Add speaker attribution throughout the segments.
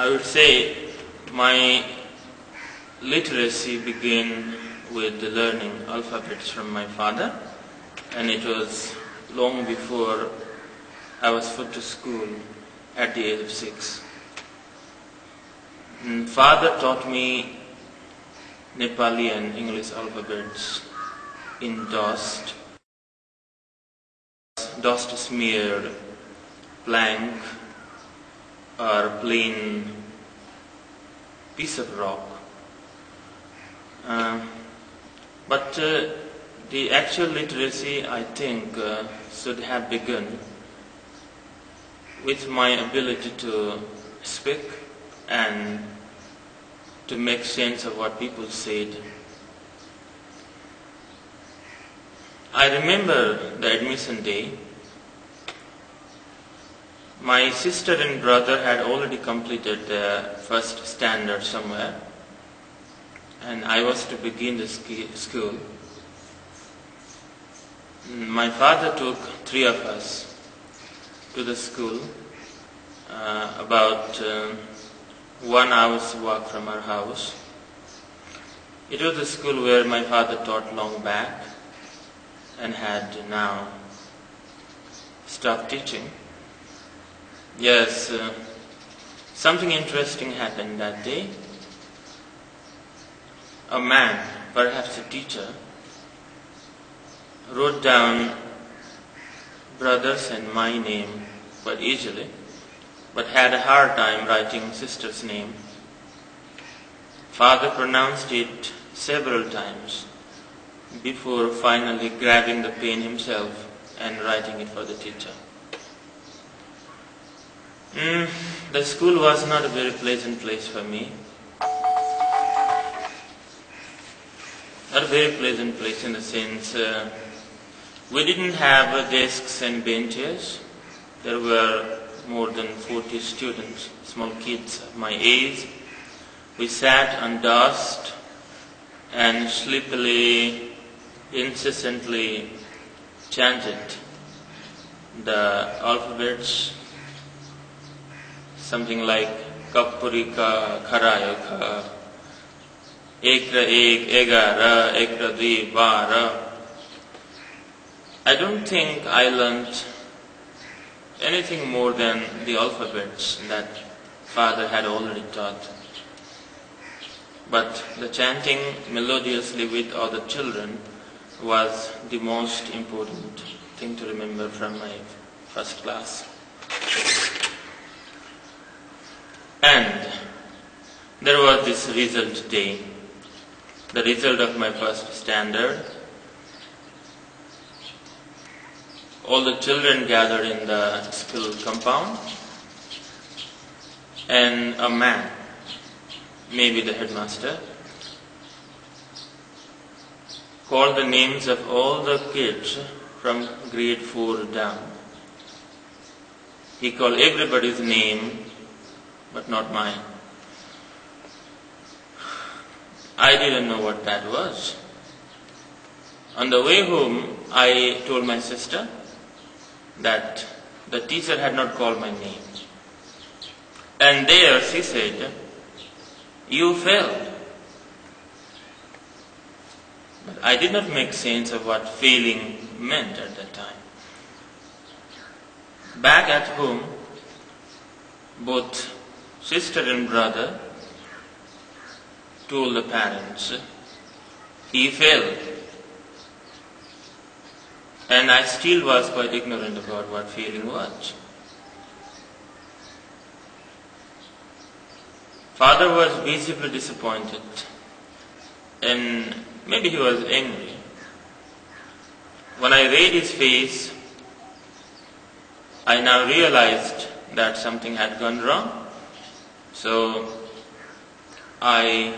Speaker 1: I would say my literacy began with learning alphabets from my father, and it was long before I was put to school at the age of 6. Father taught me Nepali and English alphabets in dust smeared plank or plain piece of rock. But the actual literacy, I think, should have begun with my ability to speak and to make sense of what people said. I remember the admission day. My sister and brother had already completed their first standard somewhere, and I was to begin the school. My father took 3 of us to the school, about 1 hour's walk from our house. It was the school where my father taught long back and had now stopped teaching. Yes, something interesting happened that day. A man, perhaps a teacher, wrote down brother's and my name quite easily, but had a hard time writing sister's name. Father pronounced it several times before finally grabbing the pen himself and writing it for the teacher. The school was not a very pleasant place for me. Not a very pleasant place in the sense we didn't have desks and benches. There were more than 40 students, small kids of my age. We sat on dust and sleepily, incessantly chanted the alphabets, something like Kapurika, Kharayaka, Ekra Ek, Egara, Ekra Dvi, Bara. I don't think I learned anything more than the alphabets that Father had already taught. But the chanting melodiously with other children was the most important thing to remember from my first class. And there was this result day, the result of my first standard. All the children gathered in the school compound, and a man, maybe the headmaster, called the names of all the kids from grade 4 down. He called everybody's name, but not mine. I didn't know what that was. On the way home, I told my sister that the teacher had not called my name. And there she said, "You failed." But I did not make sense of what failing meant at that time. Back at home, both sister and brother told the parents, "He failed." And I still was quite ignorant about what failing was. Father was visibly disappointed, and maybe he was angry. When I read his face, I now realized that something had gone wrong. So I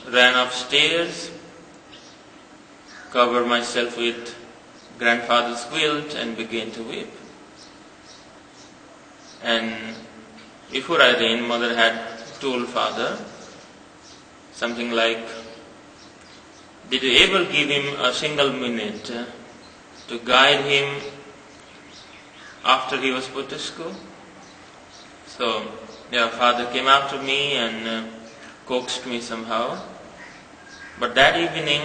Speaker 1: ran upstairs, covered myself with grandfather's quilt and began to weep. And before I ran, mother had told father something like, "Did you ever give him a single minute to guide him after he was put to school?" So father came after me and coaxed me somehow. But that evening,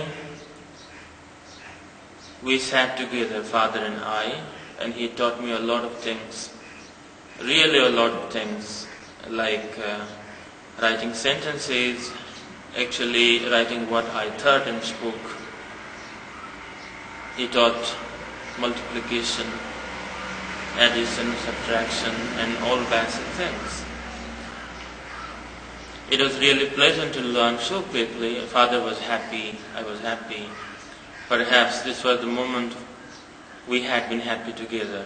Speaker 1: we sat together, father and I, and he taught me a lot of things, really a lot of things, like writing sentences, actually writing what I thought and spoke. He taught multiplication, addition, subtraction, and all basic things. It was really pleasant to learn so quickly. Father was happy, I was happy. Perhaps this was the moment we had been happy together,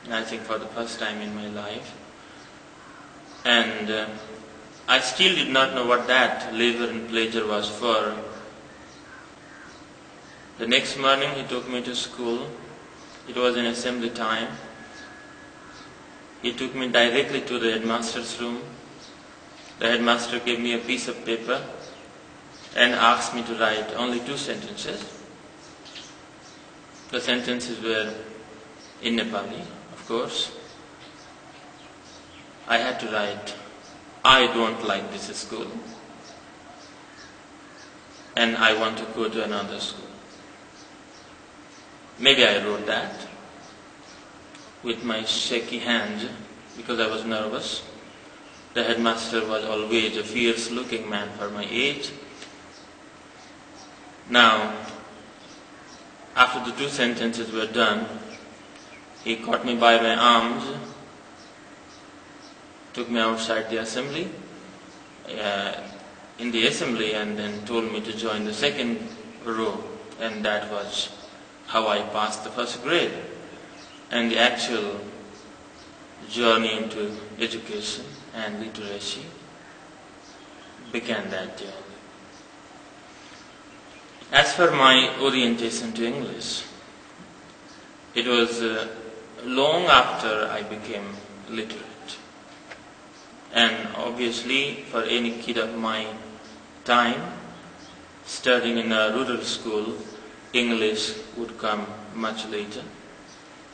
Speaker 1: I think for the first time in my life. And I still did not know what that leisure and pleasure was for. The next morning he took me to school. It was in assembly time. He took me directly to the headmaster's room. The headmaster gave me a piece of paper and asked me to write only 2 sentences. The sentences were in Nepali, of course. I had to write, I don't like this school and I want to go to another school. Maybe I wrote that with my shaky hand because I was nervous. The headmaster was always a fierce-looking man for my age. Now, after the 2 sentences were done, he caught me by my arms, took me outside the assembly, in the assembly, and then told me to join the 2nd row, and that was how I passed the 1st grade. And the actual journey into education and literacy began that day. As for my orientation to English, it was long after I became literate. And obviously, for any kid of my time, studying in a rural school, English would come much later.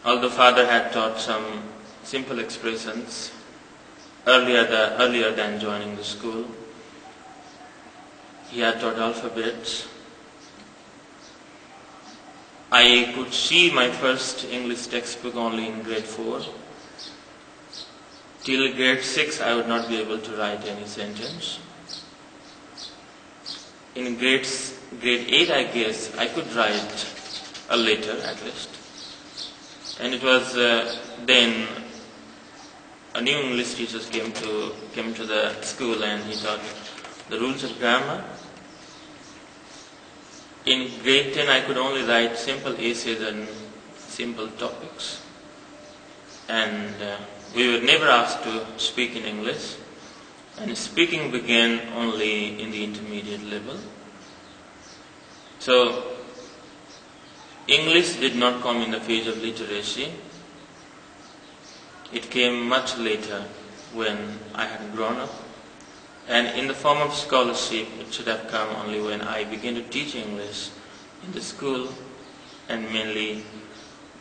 Speaker 1: Although father had taught some simple expressions earlier than joining the school, he had taught alphabets. I could see my first English textbook only in grade 4. Till grade 6, I would not be able to write any sentence. In grade 8, I guess, I could write a letter at least. And it was then a new English teacher came to the school and he taught the rules of grammar. In grade 10, I could only write simple essays and simple topics. And we were never asked to speak in English. And speaking began only in the intermediate level. So, English did not come in the phase of literacy. It came much later when I had grown up. And in the form of scholarship, it should have come only when I began to teach English in the school and mainly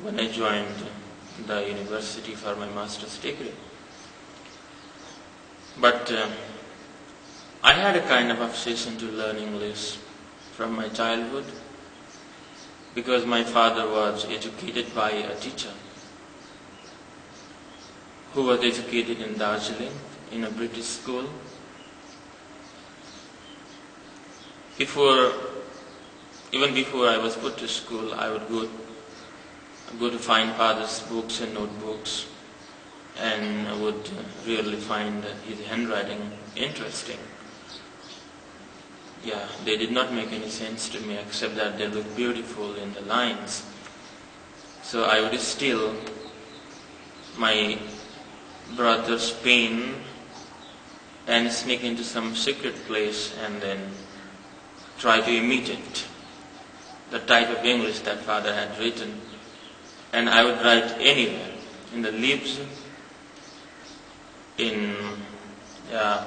Speaker 1: when I joined the university for my master's degree. But I had a kind of obsession to learn English from my childhood because my father was educated by a teacher who was educated in Darjeeling in a British school. Even before I was put to school, I would go to find father's books and notebooks, and I would really find his handwriting interesting. Yeah, they did not make any sense to me except that they looked beautiful in the lines. So I would steal my brother's pen and sneak into some secret place and then try to imitate the type of English that father had written. And I would write anywhere, in the leaves, in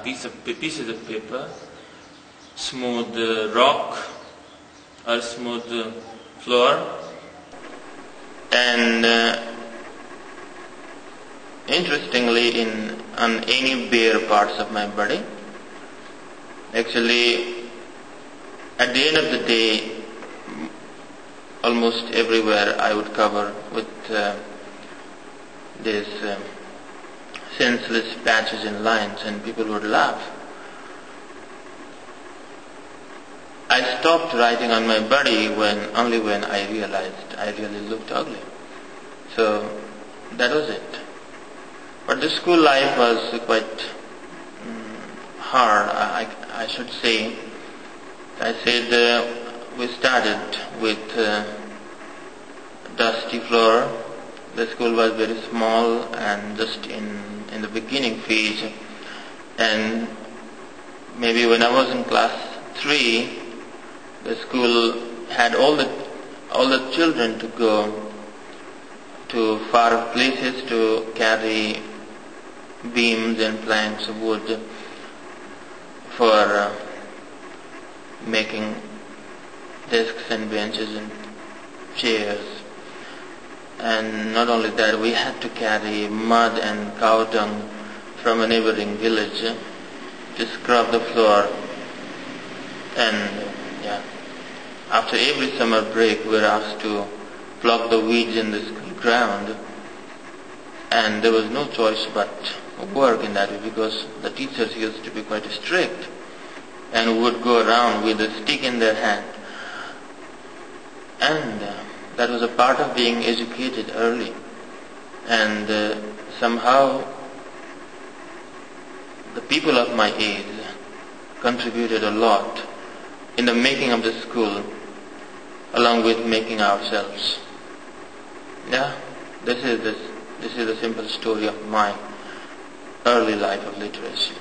Speaker 1: pieces of paper, smooth rock or smooth floor, and interestingly on any bare parts of my body. Actually, at the end of the day, almost everywhere I would cover with these senseless patches and lines, and people would laugh. I stopped writing on my body only when I realized I really looked ugly. So that was it. But the school life was quite hard, I should say. I said we started with dusty floor. The school was very small and just in the beginning phase. And maybe when I was in class 3, the school had all the children to go to far places to carry beams and planks of wood for making desks and benches and chairs. And not only that, we had to carry mud and cow dung from a neighboring village to scrub the floor. And after every summer break, we were asked to pluck the weeds in the school ground. And there was no choice but work in that way, because the teachers used to be quite strict and would go around with a stick in their hand. And that was a part of being educated early. And somehow the people of my age contributed a lot in the making of the school, along with making ourselves. This is the simple story of my early life of literacy.